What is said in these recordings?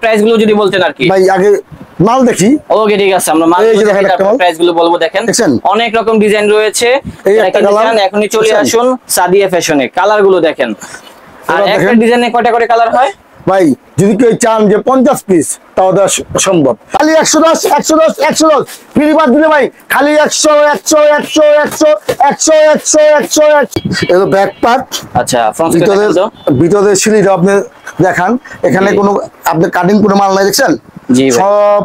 Price গুলো যদি বলতেন আর কি ভাই আগে মাল দেখি। ওকে ঠিক আছে, আমরা মাল প্রাইস গুলো বলবো। দেখেন অনেক রকম ডিজাইন রয়েছে, এখনই চলে আসুন সাদিয়া ফ্যাশনে। কালার গুলো দেখেন, আর একটা ডিজাইনে কয়টা করে কালার হয় ভাই? যদি কেউ চান যে 50 পিস তাও দেওয়া সম্ভব। খালি 110 110 110 ফ্রি বাদ দিলে ভাই, খালি 100 100 100 100 100 100 100 এলো ব্যাক পার্ট। আচ্ছা, ভিতরে সিলিটা আপনি দেখান, এখানে কোনো আপনি কাটিং করে মাল নাই দেখছেন? জি, সব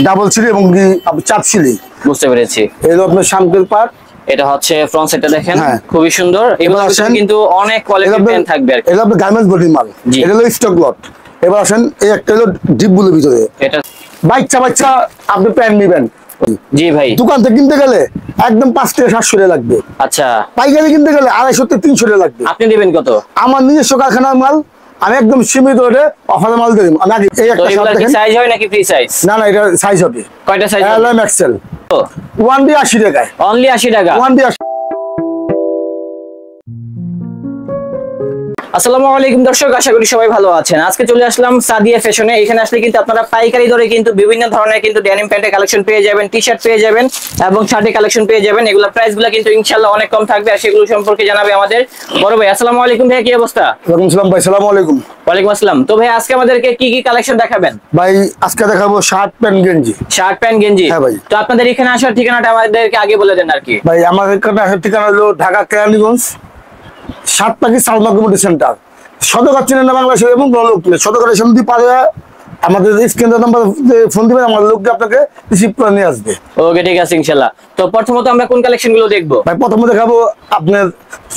ডাবল সিলি এবং চাপ সিলি। বুঝতে পেরেছি। এলো আপনার সামনের পার্ট, এটা হচ্ছে ফ্রন্ট সাইডটা দেখেন, খুবই সুন্দর। এগুলো কিন্তু অনেক কোয়ালিটির পেন থাকবে। এটা আপনার গার্মেন্টস বডি মাল, এটা হলো স্টক লট। এবার আসেন, এই একটা হলো ডিপ গুলোর ভিতরে, এটা বাচ্চা আপনি প্যান্ট নিবেন। জি ভাই, দোকান থেকে কিনতে গেলে একদম 5 থেকে 700 টাকা লাগবে। আচ্ছা, পাইকারি কিনতে গেলে 250 থেকে 300 টাকা লাগবে। আপনি দিবেন কত? আমার নিজস্ব কারখানার মাল, আমি একদম সীমিত রেটে অফারে মাল দিই। আমি এই একটা শার্ট দেখেন, সাইজ হয় নাকি ফ্রি সাইজ? না না, এটা সাইজ হবে। কয়টা size? L M XL. One D 80 টাকায়, অনলি 80 টাকা। One D 80। আসসালামু আলাইকুম দর্শক, আশা করি সবাই ভালো আছেন। আজকে চলে আসলাম সাদিয়া ফ্যাশনে। এখানে আসলে কিন্তু আপনারা পাইকারি দরে কিন্তু বিভিন্ন ধরনের কিন্তু ডেনিম প্যান্টের কালেকশন পেয়ে যাবেন, টি শার্ট পেয়ে যাবেন এবং শার্টের কালেকশন পেয়ে যাবেন। এগুলোর প্রাইসগুলো কিন্তু ইনশাআল্লাহ অনেক কম থাকবে, আর সেগুলো সম্পর্কে জানাবে আমাদের বড় ভাই। আসসালামু আলাইকুম ভাই, কি অবস্থা? ওয়ালাইকুম আসসালাম ভাই। আসসালামু আলাইকুম। ওয়ালাইকুম আসসালাম। তো ভাই আজকে আমাদেরকে কি কি কালেকশন দেখাবেন? ভাই আজকে দেখাবো শার্ট প্যান্ট গেঞ্জি। শার্ট প্যান্ট গেঞ্জি? হ্যাঁ ভাই। তো আপনাদের এখানে আসার ঠিকানাটা আমাদেরকে আগে বলে দেন আর কি। ভাই আমাদের এখানে আসার ঠিকানা হলো ঢাকা কেরানীগঞ্জ, সাতপাখি সালমা কমিউনিটি সেন্টার, সদরঘাট চিনেন না বাংলাদেশ এবং লোকলে সদরঘাটের সামনে পারে আমাদের স্ক্রিন নাম্বার ফোন দিবেন, আমার লোককে আপনাকে রিসিভ করে নিয়ে আসবে। ওকে ঠিক আছে ইনশাআল্লাহ। তো প্রথমত আমরা কোন কালেকশন গুলো দেখবো? ভাই প্রথমে দেখাবো আপনার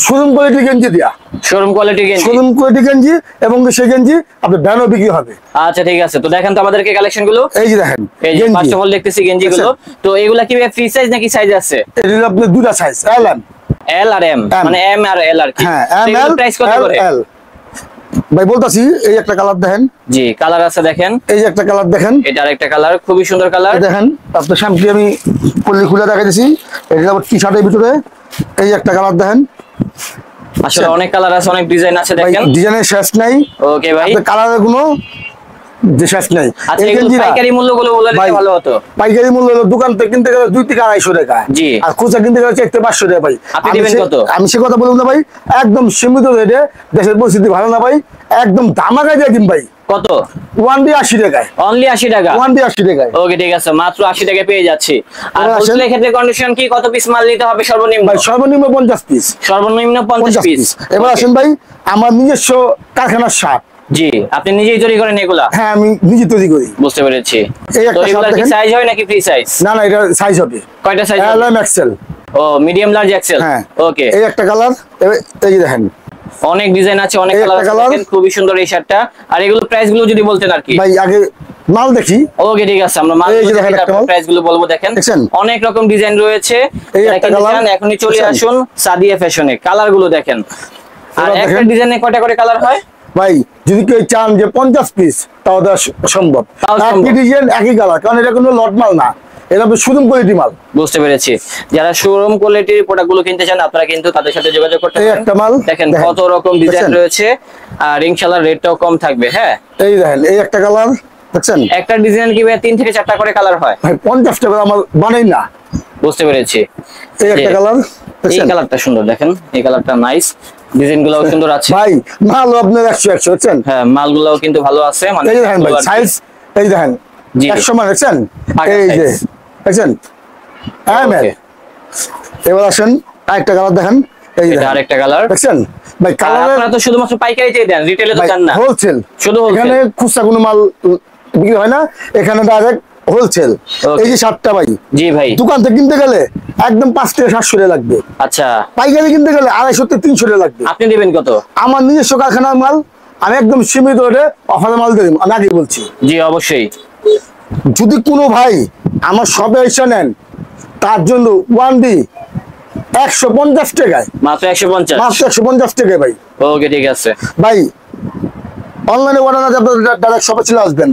শোরুম কোয়ালিটি গেঞ্জি দিয়া, শোরুম কোয়ালিটি গেঞ্জি, শোরুম কোয়ালিটি গেঞ্জি, এবং সেই গেঞ্জি আপনার ব্যানও বিক্রি হবে। আচ্ছা ঠিক আছে, তো দেখেন তো আমাদেরকে কালেকশন গুলো। এই যে দেখেন, এই যে ফার্স্ট অফ অল দেখতেছি গেঞ্জি গুলো। তো এগুলা কি ফ্রি সাইজ নাকি সাইজ আছে? এটা আপনার দুটো সাইজ, এল এম, এল আর এম, মানে এম আর এল আর কি। হ্যাঁ, এম এল প্রাইস কত করে? এল ভাই বলতাছি, এই একটা কালার দেখেন। জি, কালার আছে দেখেন, এই যে একটা কালার দেখেন, এটা আরেকটা কালার, খুবই সুন্দর কালার দেখেন। আপনার সামনে আমি পল্লি খুলে দেখাইতেছি, এটা আবার টি শার্টের ভিতরে এই একটা কালার দেখেন। আসলে অনেক কালার আছে, অনেক ডিজাইন আছে দেখেন, ডিজাইনের শেষ নাই। ওকে ভাই, কালারের কোনো শেষ নাই। আচ্ছা, এগুলো পাইকারি মূল্যগুলো বলে দিলে ভালো হতো। পাইকারি মূল্য হলো দোকান থেকে কিনতে গেলে 2 থেকে 250 টাকা, জি, আর খুচরা কিনতে গেলে 4 থেকে 500 টাকা। ভাই আপনি দিবেন কত? আমি সে কথা বলবো না ভাই, একদম সীমিত রেটে, দেশের পরিস্থিতি ভালো না ভাই, একদম ধামাকা দিয়ে দিন ভাই। কত? ওয়ান ডি 80 টাকায়, অনলি 80 টাকা, ওয়ান ডি 80 টাকায়। ওকে ঠিক আছে, মাত্র 80 টাকায় পেয়ে যাচ্ছি। আর হোলসেলের ক্ষেত্রে কন্ডিশন কি, কত পিস মাল নিতে হবে সর্বনিম্ন? ভাই সর্বনিম্ন 50 পিস, সর্বনিম্ন 50 পিস। এবার আসেন ভাই, আমার নিজস্ব কারখানার শার্ট। জি, আপনি নিজেই তৈরি করেন এগুলা? হ্যাঁ, আমি নিজে তৈরি করি। বুঝতে পেরেছি। এই একটা শার্ট দেখেন, সাইজ হয় নাকি ফ্রি সাইজ? না না, এটা সাইজ হবে। কয়টা সাইজ? L M XL. ও, মিডিয়াম লার্জ এক্সেল। হ্যাঁ, ওকে। এই একটা কালার, এই দেখেন, অনেক ডিজাইন আছে, অনেক কালার আছে, খুবই সুন্দর এই শার্টটা। আর এগুলো প্রাইস গুলো যদি বলতেন আর কি। ভাই আগে মাল দেখি। ওকে ঠিক আছে, আমরা মাল প্রাইস গুলো বলবো। দেখেন অনেক রকম ডিজাইন রয়েছে, এখনই চলে আসুন সাদিয়া ফ্যাশনে। কালার গুলো দেখেন, আর একটা ডিজাইনে কয়টা করে কালার হয়? ভাই যদি কেউ চান যে 50 পিস তাও দেওয়া সম্ভব। একই ডিজাইন একই কালার, কারণ এটা কোনো লট মাল না, এটা শোরুম কোয়ালিটি মাল। বুঝতে পেরেছি। যারা শোরুম কোয়ালিটির প্রোডাক্ট গুলো কিনতে চান, আপনারা কিন্তু তাদের সাথে যোগাযোগ করতে পারেন। একটা মাল দেখেন কত রকম ডিজাইন রয়েছে, আর ইনশাআল্লাহ রেটটাও কম থাকবে। হ্যাঁ, এই দেখেন, এই একটা কালার দেখছেন। একটা ডিজাইন কি 3 থেকে 4টা করে কালার হয়? ভাই 50 টাকা আমার বানাই না। বুঝতে পেরেছি। এই একটা কালার, এই কালারটা সুন্দর, দেখেন এই কালারটা নাইস, ডিজাইনগুলোও সুন্দর আছে। ভাই মাল আপনার 100 দেখছেন। হ্যাঁ, মালগুলোও কিন্তু ভালো আছে। মানে এই দেখেন ভাই সাইজ, এই দেখেন 100 মান দেখছেন, এই যে দেখছেন এমএল। এবার আসেন আরেকটা কালার দেখেন, এই যে আরেকটা কালার দেখছেন। ভাই কালার আপনারা তো শুধুমাত্র পাইকারিতে দেন, রিটেলে তো দেন না? হোলসেল, শুধু এখানে খুচরা কোনো মাল বিক্রি হয় না, এখানে ডাইরেক্ট হোলসেল। এই যে শার্টটা ভাই, জি ভাই, দোকান থেকে কিনতে গেলে একদম 5 থেকে 700 টাকা লাগবে। আচ্ছা, পাইকারি কিনতে গেলে 250 থেকে 300 টাকা লাগবে। আপনি দিবেন কত? আমার নিজস্ব কারখানার মাল, আমি একদম সীমিত রেটে অফারে মাল দিই, আমি আগে বলছি। জি অবশ্যই। যদি কোনো ভাই আমার শপে এসে নেন, তার জন্য ওয়ান ডি 150 টাকায়, মাত্র 150, মাত্র 150 টাকায় ভাই। ওকে ঠিক আছে ভাই। অনলাইনে অর্ডার না দিয়ে ডাইরেক্ট শপে চলে আসবেন,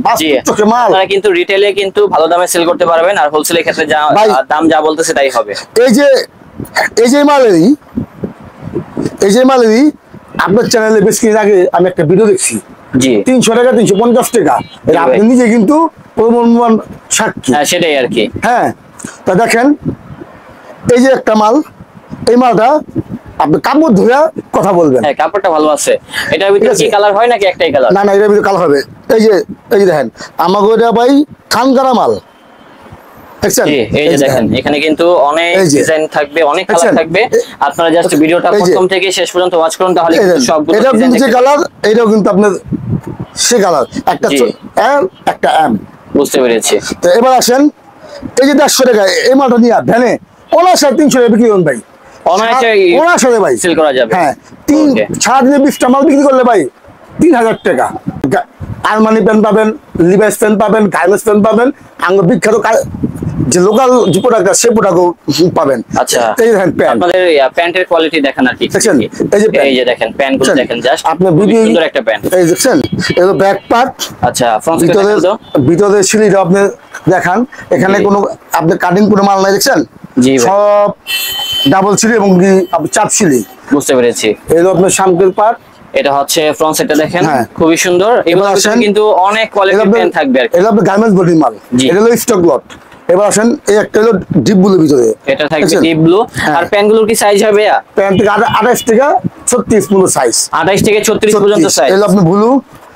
চোখে মাল। আপনারা কিন্তু রিটেলে কিন্তু ভালো দামে সেল করতে পারবেন, আর হোলসেলের ক্ষেত্রে যা দাম যা বলতেছে তাই হবে। এই যে মালেরই আপনার চ্যানেলে বেশ কিছুদিন আগে আমি একটা ভিডিও দেখছি, জি 300 টাকা 350 টাকা, জি আপনি ভাই। নিজে কিন্তু প্রমাণ সাক্ষী। হ্যাঁ সেটাই আর কি। হ্যাঁ, তা দেখেন এই যে একটা মাল, এই মালটা আপনি কাপড় ধরে কথা বলবেন। হ্যাঁ কাপড়টা ভালো আছে। এটার ভিতরে ঠিক আছে। কি কালার হয় নাকি একটাই কালার? না না, এটার ভিতরে কালো হবে। এই যে দেখেন আমাকে ওইটা ভাই খানকারা মাল দেখছেন। জি এই যে দেখেন এখানে কিন্তু অনেক এই যে। ডিজাইন থাকবে, অনেক কালার দেখছেন? থাকবে। আপনারা জাস্ট ভিডিওটা এই যে। প্রথম থেকে শেষ পর্যন্ত ওয়াচ করুন, তাহলে এই কিন্তু দেখেন, সবগুলো এটাও ডিজাইন কিন্তু যে দেখতে কালার, এটাও কিন্তু আপনার সে কালার, একটা জি। এম একটা এম। বুঝতে পেরেছি। তো এবার আসেন, এই যে 150 টাকা এই মালটা নিয়ে ভ্যানে ওনার 350 টাকা বিক্রি করুন ভাই, অনায়াসে ওনার সাথে ভাই সেল করা যাবে। হ্যাঁ, Okay. সারাদিনে 20টা মাল বিক্রি করলে ভাই 3000 টাকা। আরমানি প্যান্ট পাবেন, লিভাইস প্যান্ট পাবেন, গার্মেন্টস প্যান্ট পাবেন, আঙ্গুর বিখ্যাত যে লোকাল যে প্রোডাক্ট আছে সে প্রোডাক্টও পাবেন। আচ্ছা এই দেখেন প্যান্ট, আপনাদের প্যান্টের কোয়ালিটি দেখেন আর কি। দেখছেন? এই যে প্যান্ট। এই যে দেখেন প্যান্ট গুলো দেখেন, জাস্ট আপনার খুবই ভিডিও সুন্দর একটা প্যান্ট। এই দেখছেন, এগুলো ব্যাক পার্ট, আচ্ছা ফ্রন্ট ভিতরে দেখেন তো। ভিতরে সিলিটা আপনি দেখান, এখানে জি। কোনো আপনি কাটিং কোনো মাল নাই দেখছেন, জি ভাই। সব ডাবল সিলি এবং কি চাপ সিলি। বুঝতে পেরেছি। এগুলো আপনার সামকের পার্ট। এটা হচ্ছে ফ্রন্ট সাইডটা দেখেন, হ্যাঁ। খুবই সুন্দর। এগুলো আসেন। কিন্তু অনেক কোয়ালিটির প্যান্ট থাকবে আর কি। এটা আপনার গার্মেন্টস বডি মাল, জি। এটা হলো স্টক লট। এবার আসেন, এই একটা হলো ডিপ ব্লুর ভিতরে, এটা থাকবে দেখছেন? Deep blue. হ্যাঁ। আর প্যান্ট গুলোর কি সাইজ হবে? প্যান্ট থেকে 28 থেকে 36 পুরো সাইজ, 28 থেকে 36 পর্যন্ত সাইজ। এগুলো আপনি ব্লু।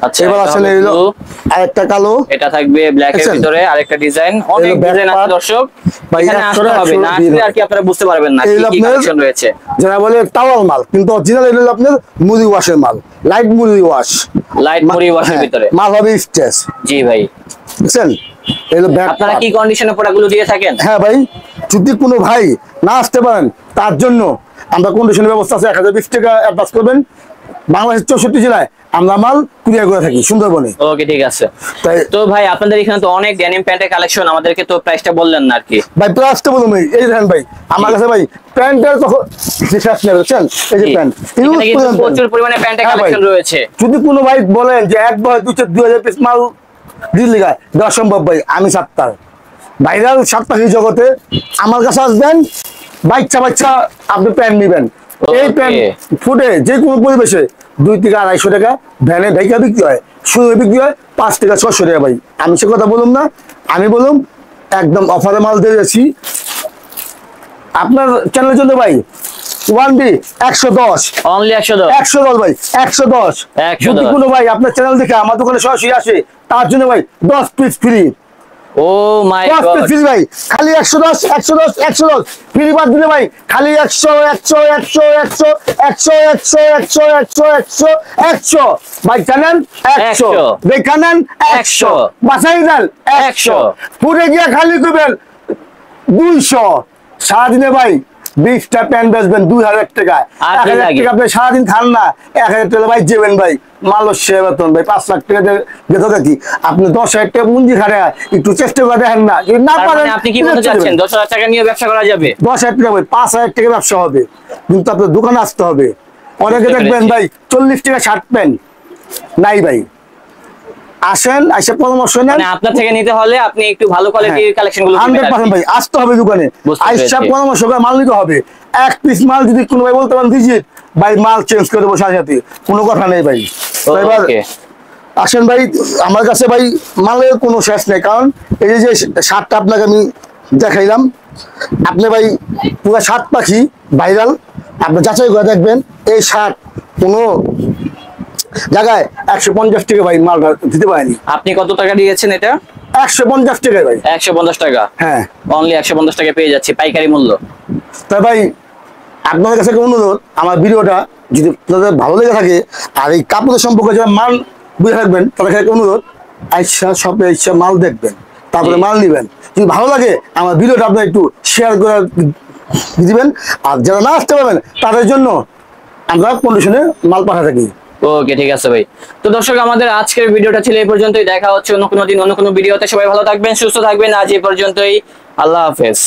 আচ্ছা, এবার এটা আসেন হবে এগুলো blue। আরেকটা কালো, এটা থাকবে ব্ল্যাক এর দেখছেন? ভিতরে আরেকটা ডিজাইন, অনেক এগুলো back ডিজাইন আছে part। দর্শক। ভাই, এখানে 100 আসতে হবে, না আসলে আর কি আপনারা বুঝতে পারবেন না কি এগুলো কি আপনার কালেকশন রয়েছে। যারা বলে টাওয়াল মাল, কিন্তু অরিজিনাল এগুলো আপনার মুড়ি ওয়াশের মাল, লাইট মুড়ি ওয়াশ। লাইট মুড়ি ওয়াশের ভিতরে। মাল হবে স্টেজ, জি ভাই। বুঝছেন? এগুলো ব্যাক আপনারা কি কন্ডিশনে প্রোডাক্টগুলো দিয়ে থাকেন? হ্যাঁ ভাই, যদি কোনো ভাই না আসতে পারেন তার জন্য আমরা কন্ডিশনের ব্যবস্থা আছে। 1020 টাকা অ্যাডভান্স করবেন। বাংলাদেশের 64 জেলায় আমরা মাল কুরিয়ার করে থাকি সুন্দরবনে। ওকে ঠিক আছে। তাই তো ভাই আপনাদের এখানে তো অনেক ডেনিম প্যান্টের কালেকশন, আমাদেরকে তো প্রাইসটা বললেন না আর কি। ভাই প্লাসটা বলুন ভাই, এই দেখেন ভাই আমার কাছে ভাই প্যান্টের তখন শেষ নেই, বুঝছেন? এই যে জি। প্যান্ট, এখানে কিন্তু প্রচুর পরিমাণে প্যান্টের হ্যাঁ ভাই। কালেকশন রয়েছে। যদি কোনো ভাই বলেন যে একবার 2000 পিস মাল দিল্লি গায় দেওয়া সম্ভব ভাই, আমি সাত্তার ভাইরাল সাপ্তাহিক জগতে আমার কাছে আসবেন, বাচ্চা বাচ্চা আপনি প্যান্ট নিবেন। এই Okay. প্যান্ট ফুটে যে কোনো পরিবেশে 2 থেকে 250 টাকা ভ্যানে ঢাকা বিক্রি হয়, শুধু বিক্রি হয় 5 থেকে 600 টাকা ভাই। আমি সে কথা বলুন না, আমি বলুম একদম অফারে মাল দিয়েছি আপনার চ্যানেলের জন্য ভাই। 1B 110, only 110। 110 ভাই, 110। 110 যদি কোনো ভাই আপনার চ্যানেল দেখে আমার দোকানে সরাসরি আসে তার জন্য ভাই 10 পিস ফ্রি। ও মাই 10 গড। পিস ফ্রি ভাই, খালি 110 110 110 ফ্রি বাদ দিলে ভাই খালি 100 100 100 100 100 100 100 100 100 ভাই জানেন 100 দেখা নেন 100 বাসাই দেন 100 পুরে গিয়া খালি করবেন 200। সারাদিনে ভাই 20টা প্যান্ট বেচবেন 2000 টাকায়, আর কি 1000 লাগে? টাকা আপনি সারাদিন খান না, 1000 টাকা ভাই যাবেন ভাই মালয়েশিয়া বেতন ভাই 5 লাখ টাকা যেতে দেখি আপনি 10,000 টাকা পুঁজি খারে একটু চেষ্টা করে দেখেন না, যদি না তার পারেন মানে আপনি কি বলতে চাচ্ছেন 10,000 টাকা নিয়ে ব্যবসা করা যাবে? 10,000 টাকা ভাই 5,000 টাকা ব্যবসা হবে, কিন্তু আপনার দোকানে আসতে হবে। অনেকে বুঝতে দেখবেন পেরেছি। ভাই 40 টাকা শার্ট প্যান্ট নাই ভাই, আসেন এসে পরামর্শ নেন। মানে আপনার থেকে নিতে হলে আপনি একটু ভালো কোয়ালিটির কালেকশন গুলো কিনবেন আর 100% কি। ভাই আসতে হবে দোকানে, বুঝতে আইসা পেরেছি। পরামর্শ করে মাল নিতে হবে। এক পিস মাল যদি কোনো ভাই বলতে পারেন ভিজিট ভাই মাল চেঞ্জ করে দেবো সাথে সাথে, কোনো কথা নেই ভাই। তো এবার ওকে আসেন ভাই আমার কাছে ভাই মালের কোনো শেষ নেই, কারণ এই যে শার্টটা আপনাকে আমি দেখাইলাম, আপনি ভাই পুরো শার্ট পাখি ভাইরাল, আপনি যাচাই করে দেখবেন এই শার্ট কোনো জায়গায় 150 টাকা ভাই মাল দিতে পারেনি। আপনি কত টাকা দিয়েছেন এটা? 150 টাকায় ভাই। 150 টাকা। হ্যাঁ, অনলি 150 টাকা পেয়ে যাচ্ছি পাইকারি মূল্য। তাই ভাই আপনাদের কাছে একটা অনুরোধ, আমার ভিডিওটা যদি আপনাদের ভালো লেগে থাকে আর এই কাপড়ের সম্পর্কে যারা মান বুঝে থাকবেন তাদের কাছে একটা অনুরোধ, আইসা শপে আইসা মাল দেখবেন তারপরে জি। মাল নিবেন। যদি ভালো লাগে আমার ভিডিওটা আপনার একটু শেয়ার করে দিবেন, আর যারা না আসতে পারবেন তাদের জন্য আমরা কন্ডিশনে মাল পাঠা থাকি। ওকে ঠিক আছে ভাই। তো দর্শক আমাদের আজকের ভিডিওটা ছিল এই পর্যন্তই, দেখা হচ্ছে অন্য কোনো দিন অন্য কোনো ভিডিওতে। সবাই ভালো থাকবেন, সুস্থ থাকবেন। আজ এই পর্যন্তই, আল্লাহ হাফেজ।